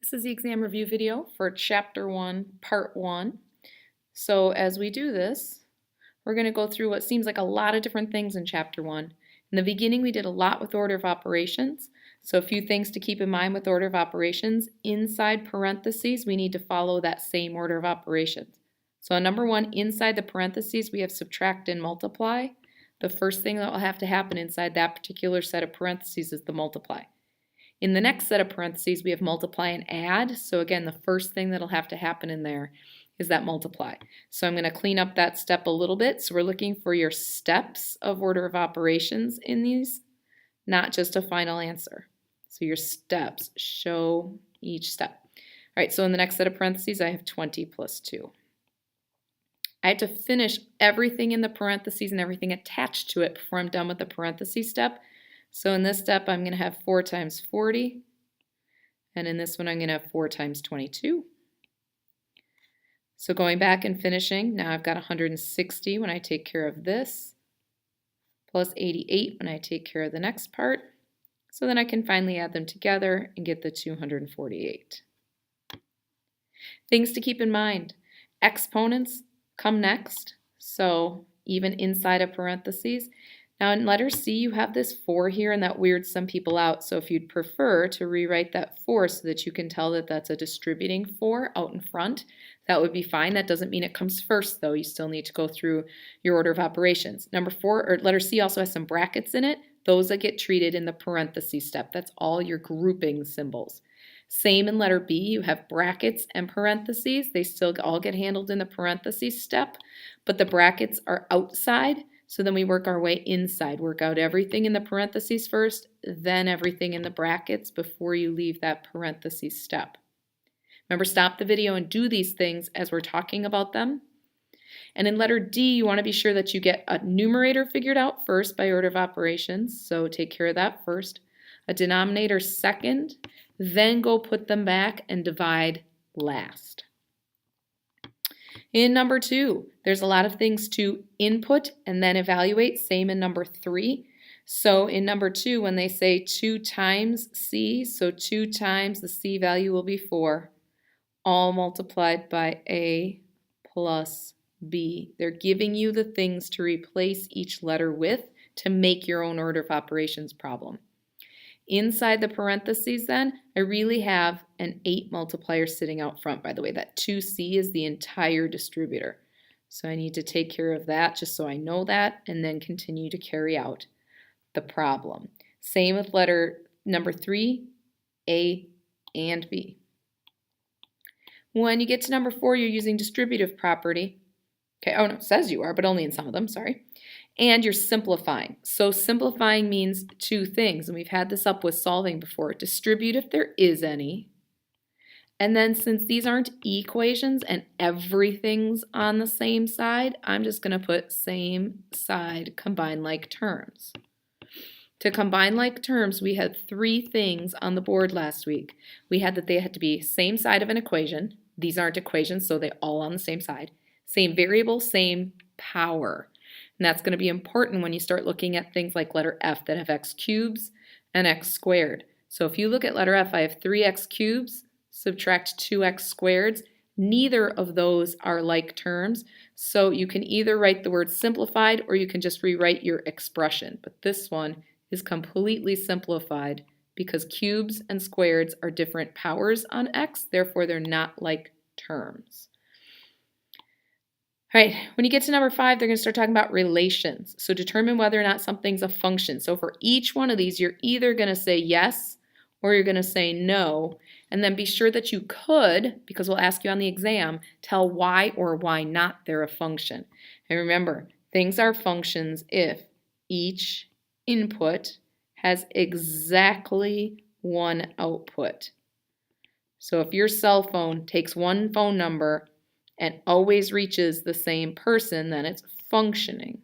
This is the exam review video for Chapter 1, Part 1. So as we do this, we're going to go through what seems like a lot of different things in Chapter 1. In the beginning, we did a lot with order of operations. So a few things to keep in mind with order of operations. Inside parentheses, we need to follow that same order of operations. So on number 1, inside the parentheses, we have subtract and multiply. The first thing that will have to happen inside that particular set of parentheses is the multiply. In the next set of parentheses, we have multiply and add. So again, the first thing that'll have to happen in there is that multiply. So I'm going to clean up that step a little bit. So we're looking for your steps of order of operations in these, not just a final answer. So your steps, show each step. All right, so in the next set of parentheses, I have 20 plus 2. I have to finish everything in the parentheses and everything attached to it before I'm done with the parentheses step. So in this step, I'm going to have 4 times 40. And in this one, I'm going to have 4 times 22. So going back and finishing, now I've got 160 when I take care of this, plus 88 when I take care of the next part. So then I can finally add them together and get the 248. Things to keep in mind. Exponents come next, so even inside of parentheses. Now in letter C, you have this 4 here, and that weirds some people out. So if you'd prefer to rewrite that 4 so that you can tell that that's a distributing 4 out in front, that would be fine. That doesn't mean it comes first, though. You still need to go through your order of operations. Number 4, or letter C also has some brackets in it. Those that get treated in the parentheses step. That's all your grouping symbols. Same in letter B, you have brackets and parentheses. They still all get handled in the parentheses step, but the brackets are outside. So then we work our way inside, work out everything in the parentheses first, then everything in the brackets before you leave that parentheses step. Remember, stop the video and do these things as we're talking about them. And in letter D, you want to be sure that you get a numerator figured out first by order of operations, so take care of that first. A denominator second, then go put them back and divide last. In number 2, there's a lot of things to input and then evaluate, same in number 3. So in number 2, when they say 2 times C, so 2 times the C value will be 4, all multiplied by A plus B. They're giving you the things to replace each letter with to make your own order of operations problem. Inside the parentheses then, I really have an 8 multiplier sitting out front, by the way. That 2C is the entire distributor. So I need to take care of that just so I know that, and then continue to carry out the problem. Same with letter number 3, A and B. When you get to number 4, you're using distributive property. Okay, oh no, it says you are, but only in some of them, sorry. And you're simplifying. So simplifying means 2 things, and we've had this up with solving before. Distribute if there is any. And then since these aren't equations and everything's on the same side, I'm just going to put same side combine like terms. To combine like terms, we had 3 things on the board last week. We had that they had to be same side of an equation. These aren't equations, so they're all on the same side. Same variable, same power. And that's going to be important when you start looking at things like letter F that have x cubes and x squared. So if you look at letter F, I have 3x cubes, subtract 2x squareds. Neither of those are like terms. So you can either write the word simplified or you can just rewrite your expression. But this one is completely simplified because cubes and squareds are different powers on x, therefore they're not like terms. All right, when you get to number 5, they're going to start talking about relations. So determine whether or not something's a function. So for each one of these, you're either going to say yes or you're going to say no. And then be sure that you could, because we'll ask you on the exam, tell why or why not they're a function. And remember, things are functions if each input has exactly one output. So if your cell phone takes one phone number and always reaches the same person, then it's functioning.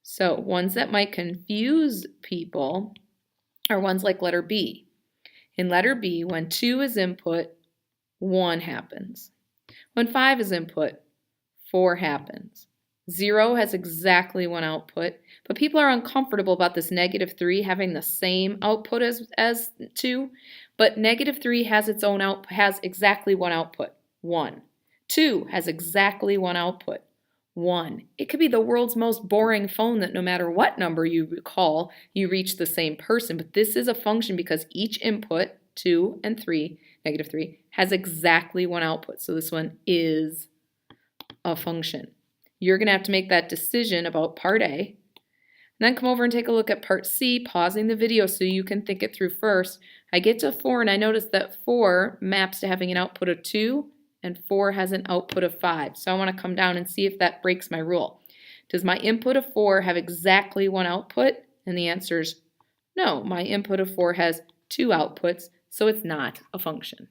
So ones that might confuse people are ones like letter B. In letter B, when 2 is input, 1 happens. When 5 is input, 4 happens. 0 has exactly one output, but people are uncomfortable about this -3 having the same output as 2, but -3 has its own has exactly one output, 1. 2 has exactly one output, 1. It could be the world's most boring phone that no matter what number you call, you reach the same person, but this is a function because each input, 2 and 3, -3, has exactly one output, so this one is a function. You're going to have to make that decision about part A, and then come over and take a look at part C, pausing the video so you can think it through first. I get to 4 and I notice that 4 maps to having an output of 2 and 4 has an output of 5. So I want to come down and see if that breaks my rule. Does my input of 4 have exactly one output? And the answer is no. My input of 4 has 2 outputs, so it's not a function.